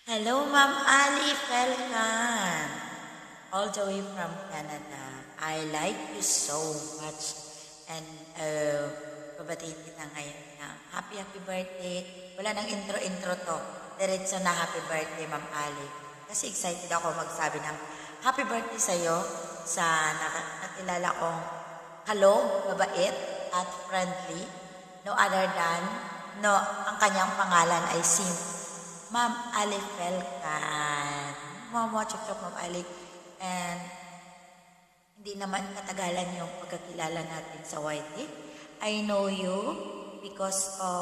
Hello, Ma'am Ali Felkan, all the way from Canada. I like you so much. And babatiin kita ngayon na happy birthday. Wala nang intro-intro to. Diretso na happy birthday, Ma'am Ali. Kasi excited ako magsabi ng happy birthday sa'yo sa nakilala kong kalog, mabait, at friendly. No other than, ang kanyang pangalan ay Ma'am Ali Felkan. Mama, chok Ma'am Ali. And hindi naman katagalan yung pagkakilala natin sa YT. I know you because ba?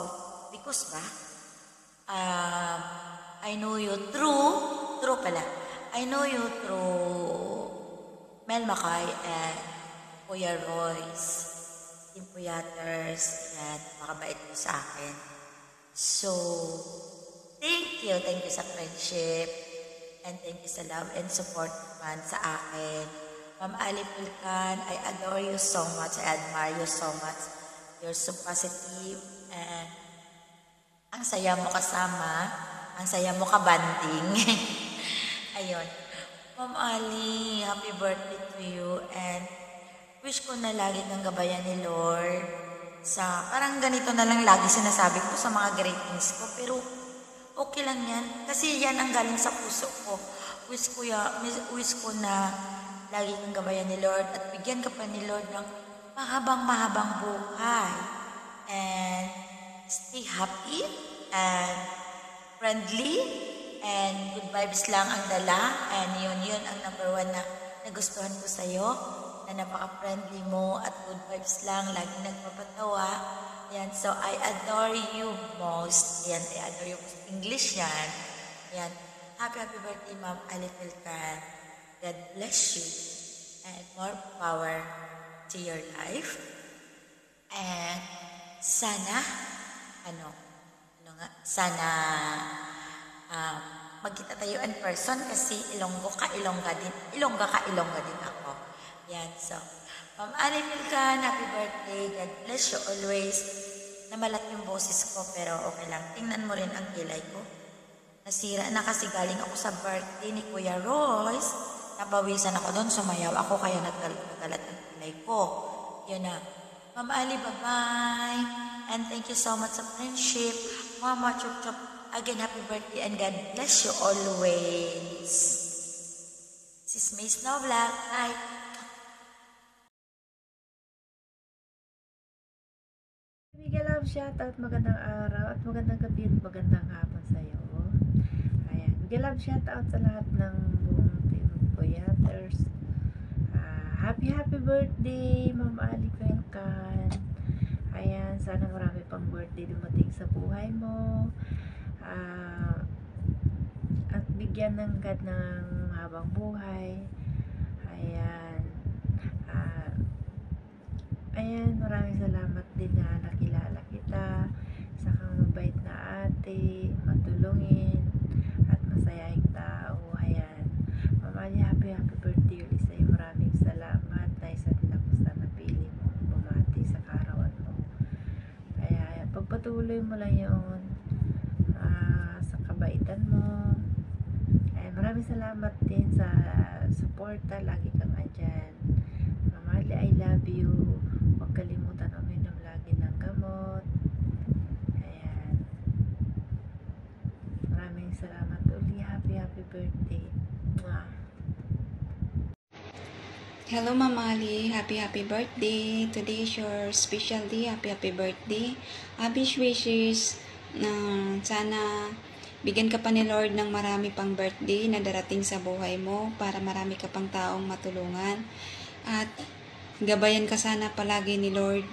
I know you true pala. I know you through Mel Macay and Kuya Royce, Team Puyaters, and makabait mo sa akin. So, thank you sa friendship, and thank you sa love and support man sa akin. Ma'am Ali Felkan, I adore you so much, I admire you so much. You're so positive, and ang saya mo kasama, ang saya mo kabanding. Ayun. Ma'am Ali, happy birthday to you, and wish ko na lagi kang gabayan ni Lord sa, parang ganito na lang lagi sinasabi ko sa mga greetings ko, pero okay lang yan. Kasi yan ang galing sa puso ko. Wish ko na lagi kang gabayan ni Lord at bigyan ka pa ni Lord ng mahabang buhay. And stay happy and friendly and good vibes lang ang dala. And yun ang number one na nagustuhan ko sa'yo. Na napaka-friendly mo at good vibes lang. Lagi nagpapatawa. Yan, so I adore you most. Yan, I adore you most. English yan. Yan. Happy birthday, Ma'am Ali Felkan. God bless you. And more power to your life. And sana, magkita tayo in person kasi Ilongga ka, Ilongga din ako. Yan, so, Ma'am Ali Felkan, happy birthday. God bless you always. Namalat yung boses ko, pero okay lang. Tingnan mo rin ang kilay ko. Nasira na kasi galing ako sa birthday ni Kuya Royce. Nabawisan ako doon, sumayaw ako, kaya nagkalat ang kilay ko. Yun na. Ma'am Ali, bye-bye. And thank you so much sa friendship. Mama, chop. Again, happy birthday and God bless you always. This is May Snow Black. Bye. Miguel Love, shoutout, magandang araw at magandang gabi at magandang hapon sa iyo. Ayan, Miguel Love, shoutout sa lahat ng buong team Puyaters. Happy birthday, Ma'am Ali Felkan. Ayan, sana marami pang birthday dumating sa buhay mo. At bigyan ng God ng habang buhay. Ayan. Ayan, maraming salamat din na nakilala kita sa kang mabait na ate, matulungin at masayahing tao. Ayan, Ma'am Ali, happy birthday ulit sa'yo. Maraming salamat na isa din ako sa napili mo bumati sa karawan mo. Kaya pagpatuloy mo lang yun sa kabaitan mo. Ayan, maraming salamat din sa suporta, lagi kang andyan. Ma'am Ali, I love you. Huwag kalimutan uminom lagi ng gamot. Ayan. Maraming salamat uli. Happy birthday. Mwah. Hello, Ma'am Ali. Happy birthday. Today is your special day. Happy birthday. Wish wishes na sana bigyan ka pa ni Lord ng marami pang birthday na darating sa buhay mo para marami ka pang taong matulungan. At gabayan ka sana palagi ni Lord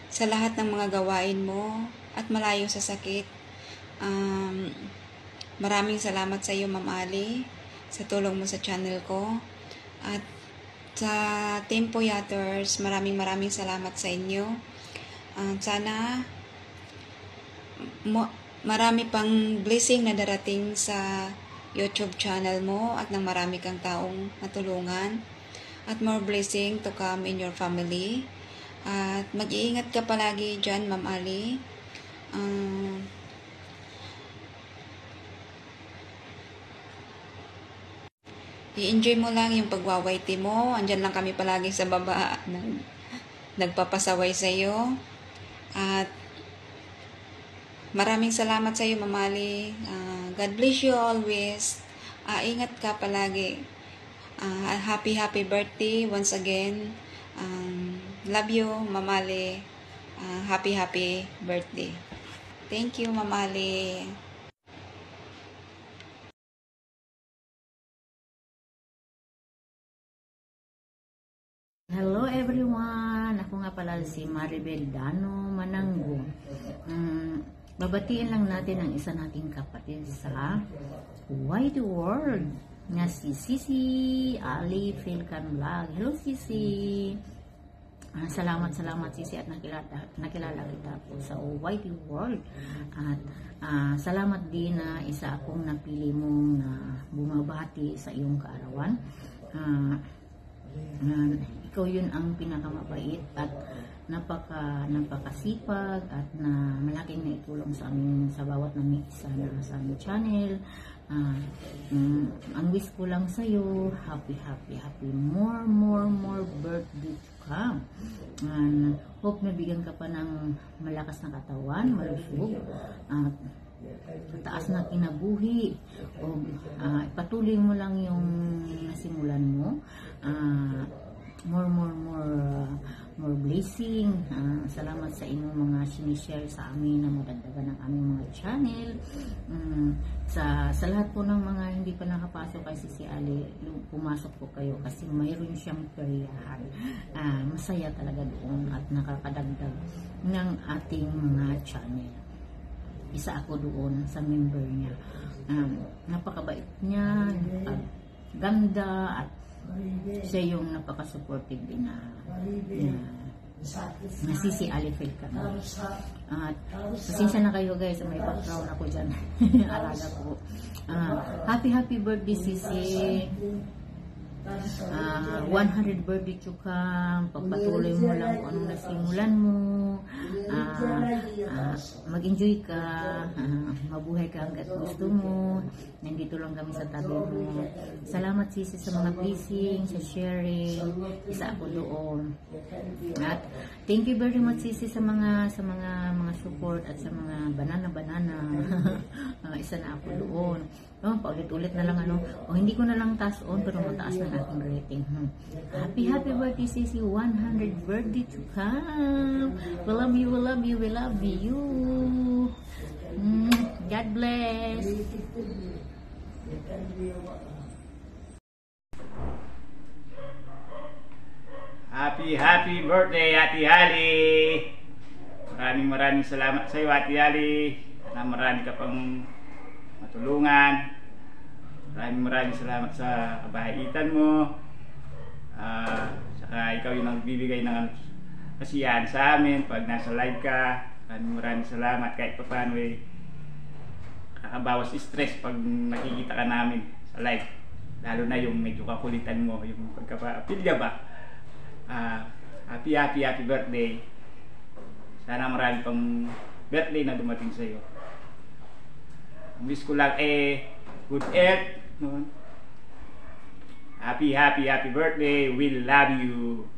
sa lahat ng mga gawain mo at malayo sa sakit. Maraming salamat sa iyo, Ma'am Ali, sa tulong mo sa channel ko. At sa Team Puyaters, maraming salamat sa inyo. Sana marami pang blessing na darating sa YouTube channel mo at ng marami kang taong natulungan. At more blessing to come in your family. At mag-iingat ka palagi dyan, Ma'am Ali. I-enjoy mo lang yung pagwawaiti mo. Andyan lang kami palagi sa baba. Nagpapasaway sa'yo. At maraming salamat sa iyo, Mamali. God bless you always. Ingat ka palagi. Happy birthday once again. Love you, Mamali. Happy birthday. Thank you, Mamali. Hello everyone! Ako nga pala si Maribel Dano Mananggo. Babatiin lang natin ang isa nating kapatid sa wide world nga si Sisi Ali Filcan Vlog. Hello Sisi! Salamat Sisi at nakilala kita po sa wide world. At salamat din na isa akong napili mong bumabati sa iyong kaarawan. Ikaw yun ang pinakamabait at napakasipag at na malaking naitulong sa amin sa bawat namin isa na sa aming channel. Ang wish ko lang sa iyo, happy more birthday to come. Hope na bigyan ka pa ng malakas na katawan, malusog at taas na kinabuhi. O patuloy mo lang yung nasimulan mo. More blessing. Salamat sa inyong mga sinishare sa amin na madagdagan ng aming mga channel. Sa lahat po ng mga hindi pa nakapasok kay Sisi Ali, pumasok po kayo kasi mayroon siyang peryahan. Masaya talaga doon at nakakadagdag ng ating mga channel. Isa ako doon sa member niya. Napakabait niya, ganda at siya yung napaka-supportive din na Sisi Ali Filcan. At pasensya na kayo guys, may background ako dyan. Alaga ko. Happy birthday Sisi. 100 birthday to come. Pagpatuloy mo lang kung anong nasimulan mo. Mag-enjoy ka. Mabuhay ka hanggat gusto mo. Nandito lang kami sa tabi mo. Salamat Sisi sa mga blessing, sa sharing. Isa ako doon. At thank you very much Sisi sa mga support at sa mga banana. Isa na ako doon. Paulit-ulit na lang hindi ko na lang taas on pero mataas na ating rating. Happy birthday Sisi, 100 birthday to come. We love you. God bless. Happy birthday Ate Ali. Maraming salamat sa iyo Ate Ali. Marami ka pang matulungan. Maraming salamat sa kabaitan mo. Saka ikaw yung nagbibigay ng kasiyahan sa amin pag nasa live ka. Maraming salamat kahit pa paano kakabawas stress pag nakikita ka namin sa live. Lalo na yung medyo kakulitan mo, yung pagkapapilya ba. Happy birthday. Sana marami pang birthday na dumating sa iyo. Ang wish ko lang good health. Happy birthday. We love you.